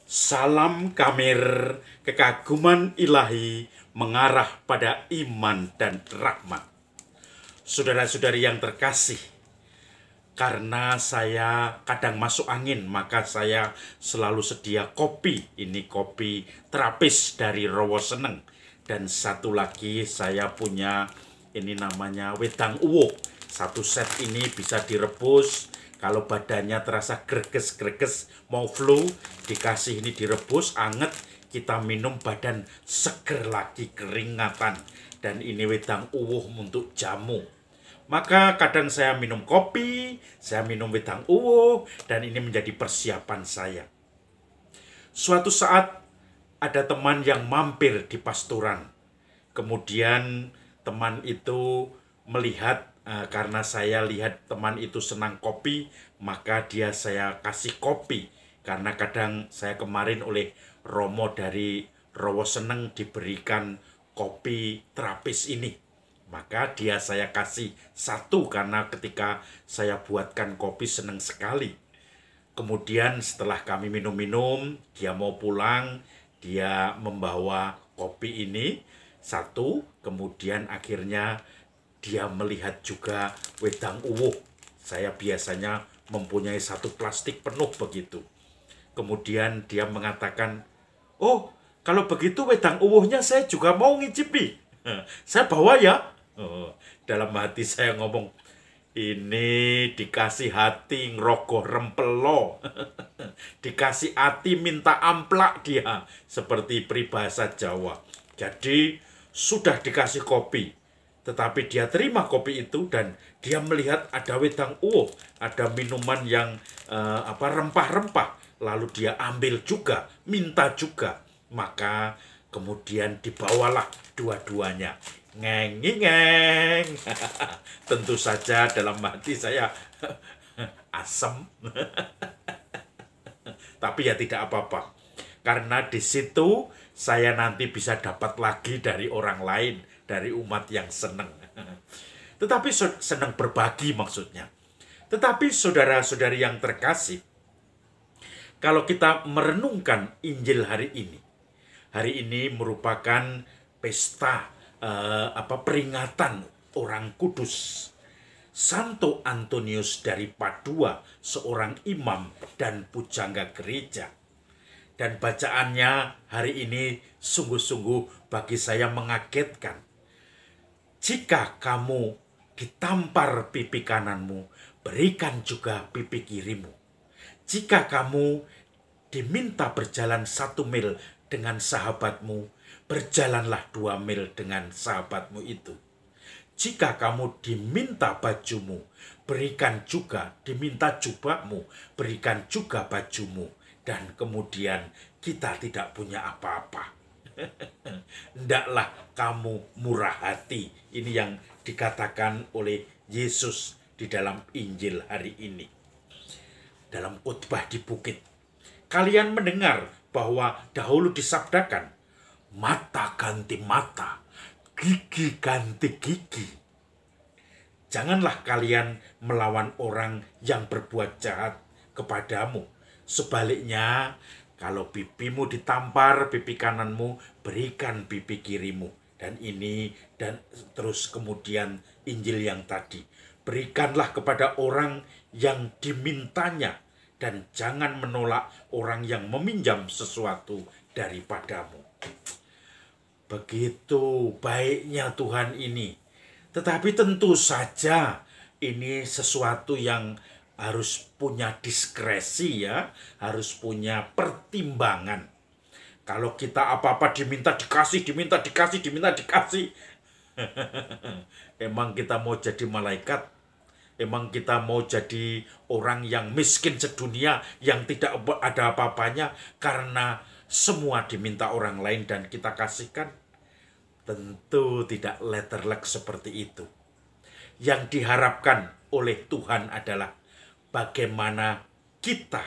Salam Kamir, kekaguman ilahi mengarah pada iman dan rahmat. Saudara-saudari yang terkasih, karena saya kadang masuk angin, maka saya selalu sedia kopi. Ini kopi terapis dari Rowo Seneng. Dan satu lagi saya punya, ini namanya wedang uwo. Satu set ini bisa direbus. Kalau badannya terasa greges-greges, mau flu, dikasih ini direbus, anget, kita minum badan seger lagi, keringatan. Dan ini wedang uwuh untuk jamu. Maka kadang saya minum kopi, saya minum wedang uwuh, dan ini menjadi persiapan saya. Suatu saat ada teman yang mampir di pasturan. Kemudian teman itu melihat, karena saya lihat teman itu senang kopi, maka saya kasih kopi. Karena kadang saya kemarin oleh Romo dari Rowo Seneng diberikan kopi terapis ini. Maka saya kasih satu, karena ketika saya buatkan kopi senang sekali. Kemudian setelah kami minum-minum, dia mau pulang, dia membawa kopi ini satu, kemudian akhirnya dia melihat juga wedang uwuh. Saya biasanya mempunyai satu plastik penuh begitu. Kemudian dia mengatakan, "Oh, kalau begitu wedang uwuhnya saya juga mau ngicipi. Saya bawa ya." Dalam hati saya ngomong, ini dikasih hati ngerogoh rempelo. Dikasih hati minta amplak dia. Seperti peribahasa Jawa. Jadi sudah dikasih kopi. Tetapi dia terima kopi itu dan dia melihat ada wedang uwuh. Ada minuman yang rempah-rempah. Lalu dia ambil juga, minta juga. Maka kemudian dibawalah dua-duanya. Ngeng-ngeng. Tentu saja dalam hati saya asem. Tapi ya tidak apa-apa. Karena di situ saya nanti bisa dapat lagi dari orang lain, dari umat yang senang. Tetapi senang berbagi maksudnya. Tetapi saudara-saudari yang terkasih, kalau kita merenungkan Injil hari ini merupakan pesta peringatan orang kudus. Santo Antonius dari Padua, seorang imam dan pujangga gereja. Dan bacaannya hari ini sungguh-sungguh bagi saya mengagetkan. Jika kamu ditampar pipi kananmu, berikan juga pipi kirimu. Jika kamu diminta berjalan 1 mil dengan sahabatmu, berjalanlah 2 mil dengan sahabatmu itu. Jika kamu diminta bajumu, berikan juga, diminta jubahmu, berikan juga bajumu. Dan kemudian kita tidak punya apa-apa. Hendaklah kamu murah hati. Ini yang dikatakan oleh Yesus di dalam Injil hari ini. Dalam khotbah di bukit. Kalian mendengar bahwa dahulu disabdakan, mata ganti mata, gigi ganti gigi. Janganlah kalian melawan orang yang berbuat jahat kepadamu. Sebaliknya, kalau pipimu ditampar, pipi kananmu, berikan pipi kirimu. Dan ini, dan terus kemudian Injil yang tadi. Berikanlah kepada orang yang dimintanya, dan jangan menolak orang yang meminjam sesuatu daripadamu. Begitu baiknya Tuhan ini. Tetapi tentu saja ini sesuatu yang harus punya diskresi ya, harus punya pertimbangan. Kalau kita apa-apa diminta dikasih, diminta dikasih, diminta dikasih. Emang kita mau jadi malaikat? Emang kita mau jadi orang yang miskin sedunia, yang tidak ada apa-apanya karena semua diminta orang lain dan kita kasihkan? Tentu tidak letterlek seperti itu. Yang diharapkan oleh Tuhan adalah bagaimana kita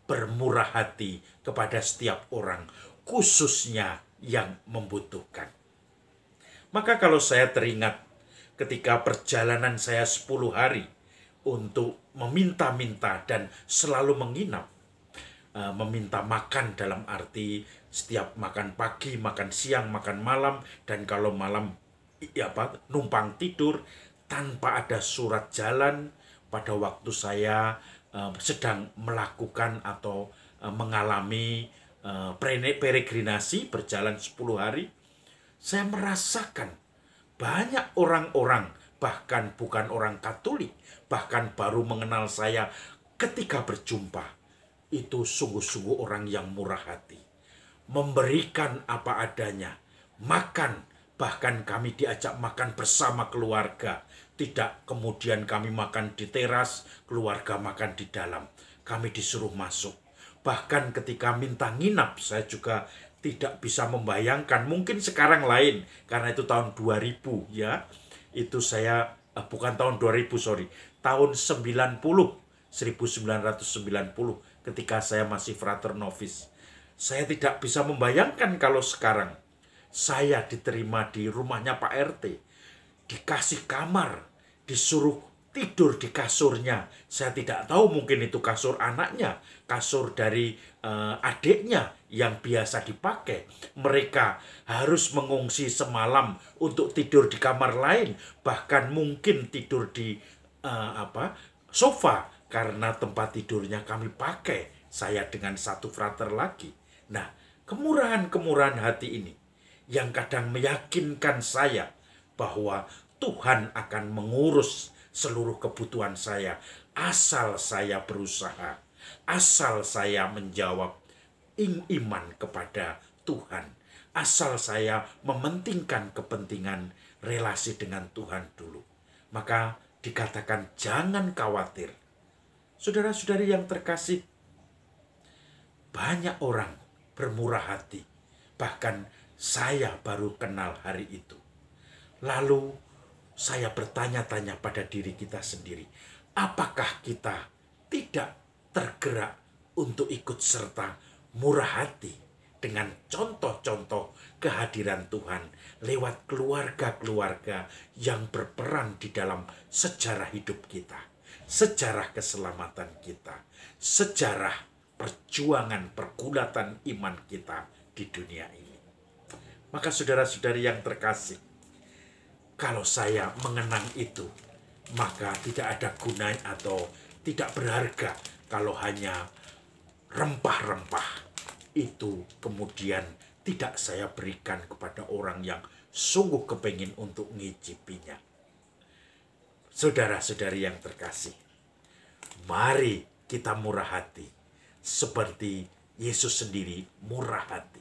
bermurah hati kepada setiap orang, khususnya yang membutuhkan. Maka kalau saya teringat ketika perjalanan saya 10 hari untuk meminta-minta dan selalu menginap, meminta makan dalam arti setiap makan pagi, makan siang, makan malam, dan kalau malam numpang tidur tanpa ada surat jalan pada waktu saya sedang melakukan atau mengalami peregrinasi berjalan 10 hari. Saya merasakan banyak orang-orang, bahkan bukan orang Katolik, bahkan baru mengenal saya ketika berjumpa, itu sungguh-sungguh orang yang murah hati, memberikan apa adanya, makan, bahkan kami diajak makan bersama keluarga, tidak kemudian kami makan di teras, keluarga makan di dalam, kami disuruh masuk. Bahkan ketika minta nginap, saya juga tidak bisa membayangkan, mungkin sekarang lain, karena itu tahun 2000 ya, itu saya, bukan tahun 2000, sorry, tahun 1990, ketika saya masih frater novis. Saya tidak bisa membayangkan kalau sekarang saya diterima di rumahnya Pak RT, dikasih kamar, disuruh tidur di kasurnya. Saya tidak tahu, mungkin itu kasur anaknya, kasur dari adiknya yang biasa dipakai. Mereka harus mengungsi semalam untuk tidur di kamar lain, bahkan mungkin tidur di sofa, karena tempat tidurnya kami pakai, saya dengan satu frater lagi. Nah, kemurahan-kemurahan hati ini yang kadang meyakinkan saya bahwa Tuhan akan mengurus seluruh kebutuhan saya, asal saya berusaha, asal saya menjawab iman kepada Tuhan, asal saya mementingkan kepentingan relasi dengan Tuhan dulu. Maka dikatakan jangan khawatir. Saudara-saudari yang terkasih, banyak orang bermurah hati. Bahkan saya baru kenal hari itu. Lalu saya bertanya-tanya pada diri kita sendiri, apakah kita tidak tergerak untuk ikut serta murah hati dengan contoh-contoh kehadiran Tuhan lewat keluarga-keluarga yang berperan di dalam sejarah hidup kita, sejarah keselamatan kita, sejarah perjuangan pergulatan iman kita di dunia ini. Maka saudara-saudari yang terkasih, kalau saya mengenang itu, maka tidak ada gunanya atau tidak berharga kalau hanya rempah-rempah itu kemudian tidak saya berikan kepada orang yang sungguh kepingin untuk ngicipinya. Saudara-saudari yang terkasih, mari kita murah hati seperti Yesus sendiri murah hati.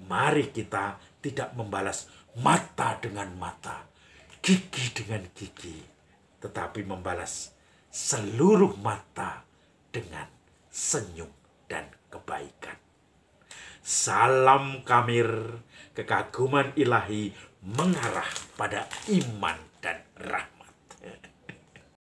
Mari kita tidak membalas mata dengan mata, gigi dengan gigi, tetapi membalas seluruh mata dengan senyum dan kebaikan. Salam Kamir, kekaguman ilahi mengarah pada iman dan rahmat.